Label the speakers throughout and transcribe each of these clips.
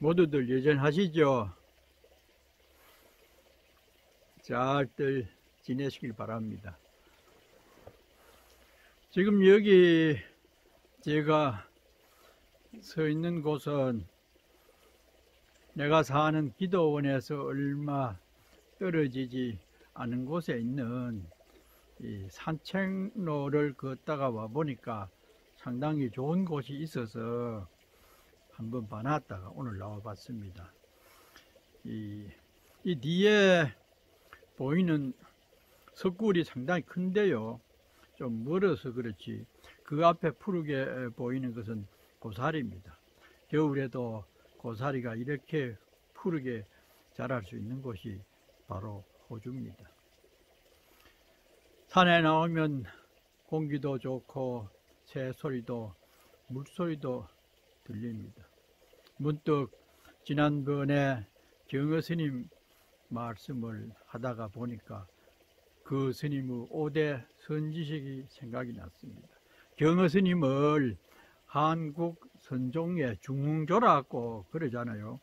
Speaker 1: 모두들 여전하시죠? 잘들 지내시길 바랍니다. 지금 여기 제가 서 있는 곳은 내가 사는 기도원에서 얼마 떨어지지 않은 곳에 있는 이 산책로를 걷다가 와 보니까 상당히 좋은 곳이 있어서 한번 봐놨다가 오늘 나와 봤습니다. 이 뒤에 보이는 석굴이 상당히 큰데요. 좀 멀어서 그렇지 그 앞에 푸르게 보이는 것은 고사리입니다. 겨울에도 고사리가 이렇게 푸르게 자랄 수 있는 곳이 바로 호주입니다. 산에 나오면 공기도 좋고 새소리도 물소리도 들립니다. 문득 지난번에 경허 스님 말씀을 하다가 보니까 그 스님의 5대 선지식이 생각이 났습니다. 경허 스님을 한국 선종의 중흥조라고 그러잖아요.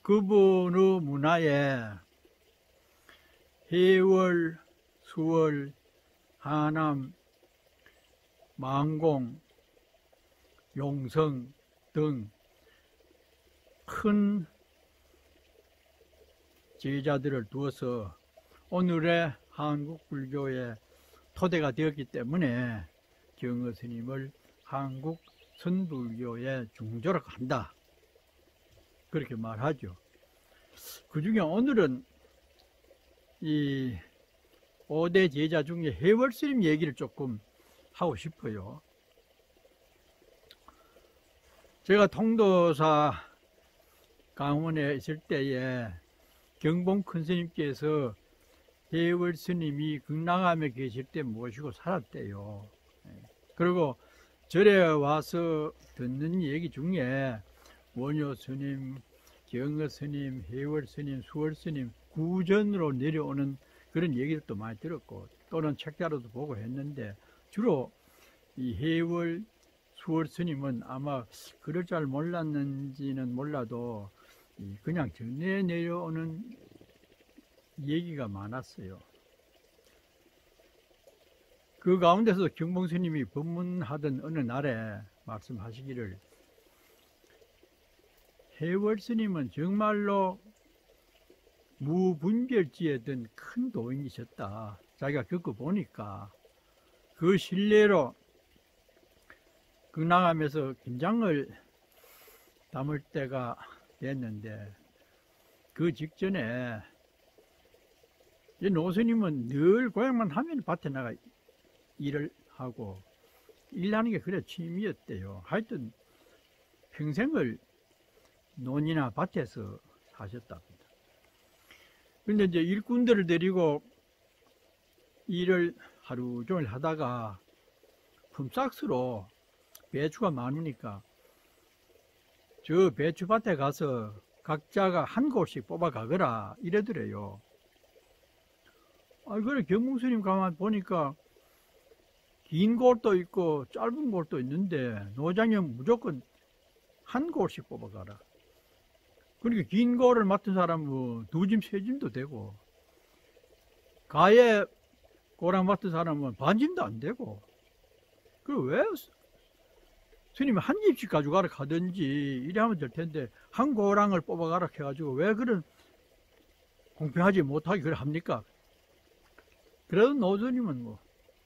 Speaker 1: 그분의 문화에 해월, 수월, 하남, 망공, 용성 등 큰 제자들을 두어서 오늘의 한국 불교의 토대가 되었기 때문에 경허 스님을 한국 선불교의 중조라고 한다. 그렇게 말하죠. 그 중에 오늘은 이 5대 제자 중에 해월 스님 얘기를 조금 하고 싶어요. 제가 통도사 강원에 있을 때에 경봉 큰 스님께서 해월 스님이 극락암에 계실 때 모시고 살았대요. 그리고 절에 와서 듣는 얘기 중에 원효 스님, 경허 스님, 해월 스님, 수월 스님 구전으로 내려오는 그런 얘기도 많이 들었고 또는 책자로도 보고 했는데 주로 이 해월, 수월 스님은 아마 그럴 줄 몰랐는지는 몰라도 그냥 전해 내려오는 얘기가 많았어요. 그 가운데서 경봉 스님이 법문하던 어느 날에 말씀하시기를 해월 스님은 정말로 무분별지에 든 큰 도인이셨다. 자기가 겪어보니까 그 신뢰로 극락암에서 김장을 담을 때가 됐는데, 그 직전에 노스님은 늘 고향만 하면 밭에 나가 일을 하고, 일하는 게 그래 취미였대요. 하여튼 평생을 논이나 밭에서 사셨답니다. 근데 이제 일꾼들을 데리고 일을 하루 종일 하다가 품삯으로 배추가 많으니까 저 배추밭에 가서 각자가 한 곳씩 뽑아 가거라 이러더래요. 그래 경봉스님 가만 보니까 긴 골도 있고 짧은 골도 있는데 노장님 무조건 한 골씩 뽑아가라. 그러니까 긴 골을 맡은 사람은 2짐, 3짐도 되고, 가에 고랑 맡은 사람은 반짐도 안 되고, 그 왜 스님이 한 집씩 가져가라 가든지 이래 하면 될 텐데, 한 고랑을 뽑아가라 해가지고 왜 그런 공평하지 못하게 그래 합니까? 그래도 노스님은 뭐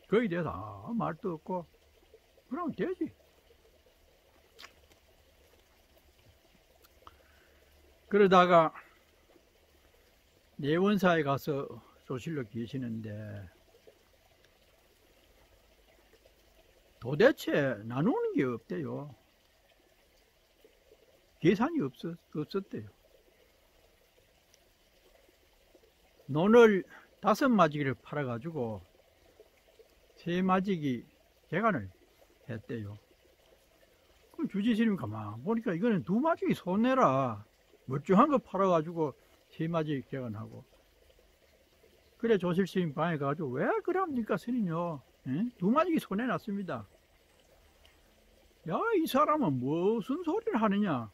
Speaker 1: 거기에 대해서 아무 말도 없고 그러면 되지. 그러다가 내원사에 가서 소실로 계시는데 도대체 나누는 게 없대요. 계산이 없었대요. 논을 5마지기를 팔아가지고 3마지기 개간을 했대요. 그럼 주지스님 가만 보니까 이거는 2마지기 손해라. 멀쩡한 거 팔아가지고 3마지기 개간하고. 그래 조실스님 방에 가가지고 왜 그럽니까 스님요? 2마지기 손해났습니다. 야, 이 사람은 무슨 소리를 하느냐?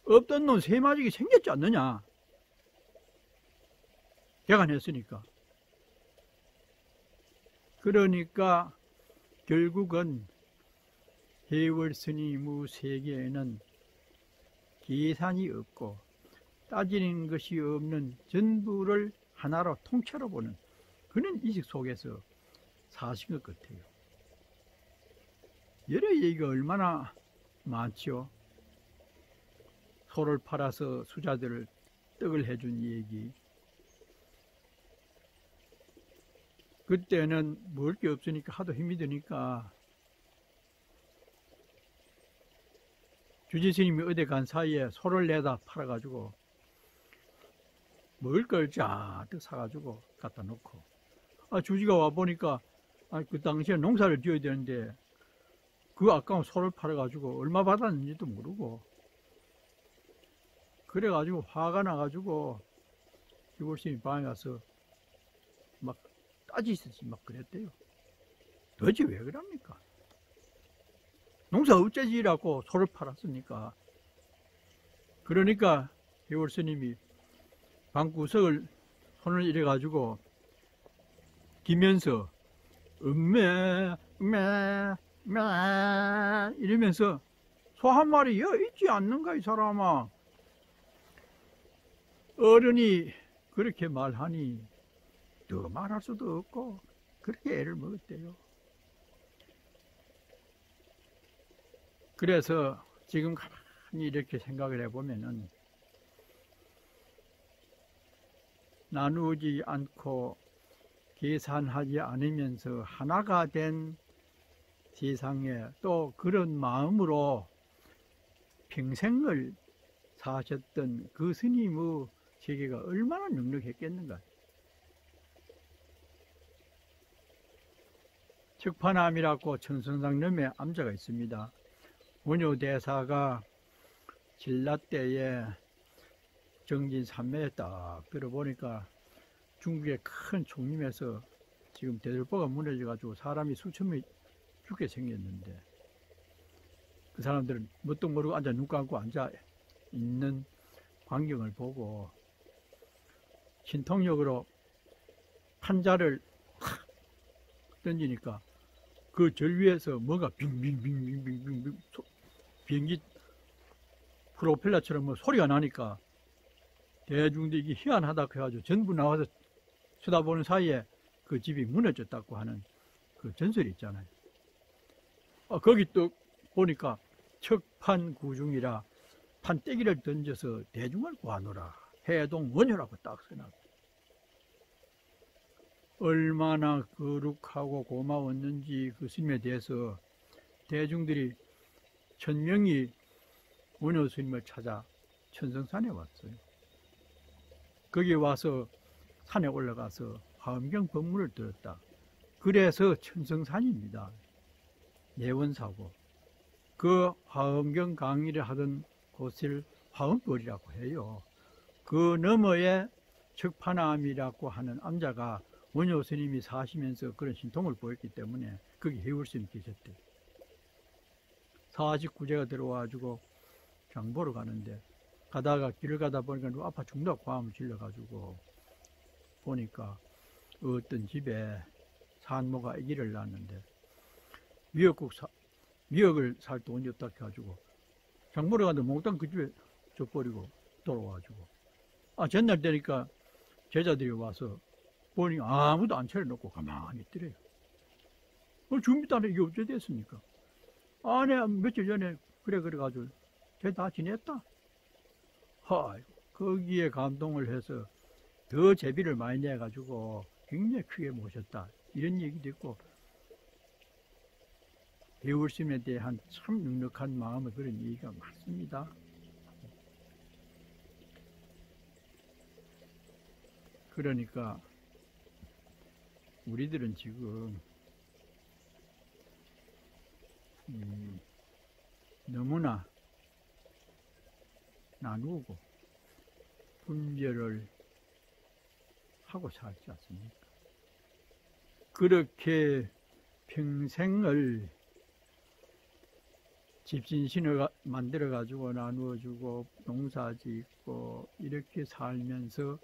Speaker 1: 없던 놈 3마지기 생겼지 않느냐? 개간했으니까. 그러니까 결국은 해월 스님의 세계에는 계산이 없고 따지는 것이 없는 전부를 하나로 통째로 보는 그런 인식 속에서 사신 것 같아요. 여러 얘기가 얼마나 많죠. 소를 팔아서 수자들을 떡을 해준 얘기. 그때는 먹을 게 없으니까 하도 힘이 드니까 주지스님이 어디 간 사이에 소를 내다 팔아가지고 먹을 걸 잔뜩 사가지고 갖다 놓고, 주지가 와보니까 그 당시에 농사를 지어야 되는데 그 아까운 소를 팔아가지고 얼마 받았는지도 모르고, 그래가지고 화가 나가지고 유골스님 방에 가서 막 따지듯이 막 그랬대요. 도대체 왜 그럽니까? 농사 어째지라고 소를 팔았으니까. 그러니까 유골스님이 방구석을 손을 이래가지고 기면서 음메 이러면서 소 한 마리 있지 않는가 이 사람아. 어른이 그렇게 말하니 더 말할 수도 없고 그렇게 애를 먹었대요. 그래서 지금 가만히 이렇게 생각을 해보면은 나누지 않고 계산하지 않으면서 하나가 된 세상에 또 그런 마음으로 평생을 사셨던 그 스님의 세계가 얼마나 넉넉했겠는가. 척파남이라고 천성상념에 암자가 있습니다. 원효대사가 진라 때에 정진 3매에 딱 들어보니까 중국의 큰 총림에서 지금 대들보가 무너져가지고 사람이 수천 명이 죽게 생겼는데, 그 사람들은 뭣도 모르고 앉아 눈 감고 앉아 있는 광경을 보고 신통력으로 판자를 던지니까 그 절 위에서 뭐가 빙빙빙빙빙빙 비행기 프로펠러처럼 뭐 소리가 나니까 대중들이 희한하다고 해가지고 전부 나와서 쳐다보는 사이에 그 집이 무너졌다고 하는 그 전설이 있잖아요. 거기 또 보니까 척판 구중이라 판때기를 던져서 대중을 구하노라. 해동 원효라고 딱 써놨고. 얼마나 거룩하고 고마웠는지 그 스님에 대해서 대중들이 1000명이 원효 스님을 찾아 천성산에 왔어요. 거기 와서 산에 올라가서 화엄경 법문을 들었다. 그래서 천성산입니다. 예원사고. 그 화엄경 강의를 하던 곳을 화엄벌이라고 해요. 그 너머에 척파남이라고 하는 암자가 원효 스님이 사시면서 그런 신통을 보였기 때문에 거기 해울스님 계셨대요. 49제가 들어와가지고 장보러 가는데 가다가 길을 가다 보니까 누가 아파 죽는다고 화음을 질러가지고 보니까 어떤 집에 산모가 아기를 낳았는데 미역을 살 돈이 없다 해가지고 장보러 가는데 몽땅 그 집에 줘버리고 돌아와가지고 전날 되니까 제자들이 와서 보니 아무도 안 차려놓고 가만히 있더래요. 준비도 안 해. 이게 어째 됐습니까? 내가 며칠 전에 그래가지고 쟤 다 지냈다. 거기에 감동을 해서 더 제비를 많이 내가지고 굉장히 크게 모셨다. 이런 얘기도 있고 배울심에 대한 참 넉넉한 마음의 그런 얘기가 많습니다. 그러니까 우리들은 지금 너무나 나누고 분별을 하고 살지 않습니까? 그렇게 평생을 집신신을 만들어가지고 나누어주고 농사짓고 이렇게 살면서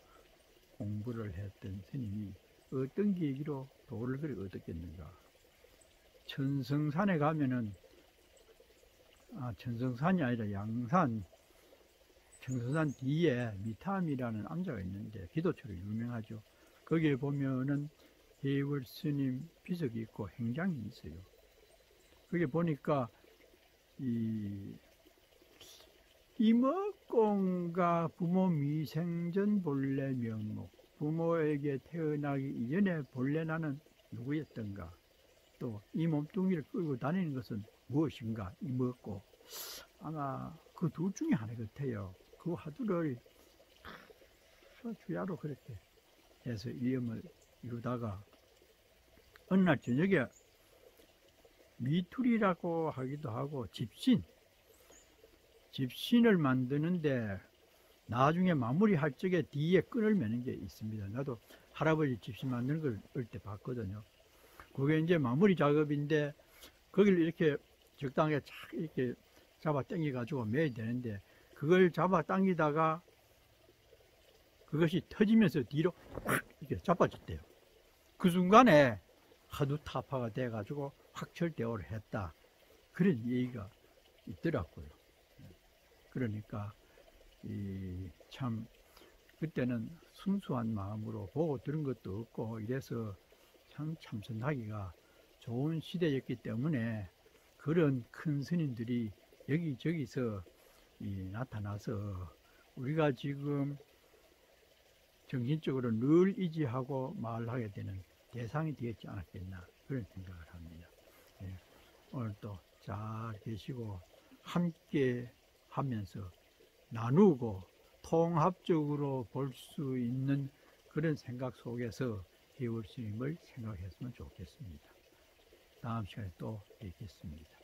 Speaker 1: 공부를 했던 스님이 어떤 계기로 도를 그리 얻었겠는가? 천성산에 가면은 천성산이 아니라 양산, 천성산 뒤에 미탐이라는 암자가 있는데 기도처로 유명하죠. 거기에 보면은 해월 스님 비석이 있고 행장이 있어요. 거기 보니까 이목공과 부모 미생전 본래 명목, 부모에게 태어나기 이전에 본래 나는 누구였던가, 또 이 몸뚱이를 끌고 다니는 것은 무엇인가, 이먹고 아마 그 둘 중에 하나 같아요. 그 화두를 주야로 그렇게 해서 위엄을 이루다가 어느 날 저녁에 미툴이라고 하기도 하고 집신을 만드는데 나중에 마무리할 적에 뒤에 끈을 매는 게 있습니다. 나도 할아버지 집신 만드는 걸 어릴 때 봤거든요. 그게 이제 마무리 작업인데 거기를 이렇게 적당하게 착 이렇게 잡아 당겨가지고 매야 되는데 그걸 잡아 당기다가 그것이 터지면서 뒤로 이렇게 자빠졌대요. 그 순간에 하두 타파가 돼가지고 확철대오를 했다. 그런 얘기가 있더라고요. 그러니까 참 그때는 순수한 마음으로 보고 들은 것도 없고 이래서 참 참선하기가 좋은 시대였기 때문에 그런 큰 스님들이 여기저기서 나타나서 우리가 지금 정신적으로 늘 의지하고 말하게 되는 대상이 되었지 않았겠나 그런 생각을 합니다. 오늘도 잘 계시고 함께 하면서 나누고 통합적으로 볼 수 있는 그런 생각 속에서 해월 스님을 생각했으면 좋겠습니다. 다음 시간에 또 뵙겠습니다.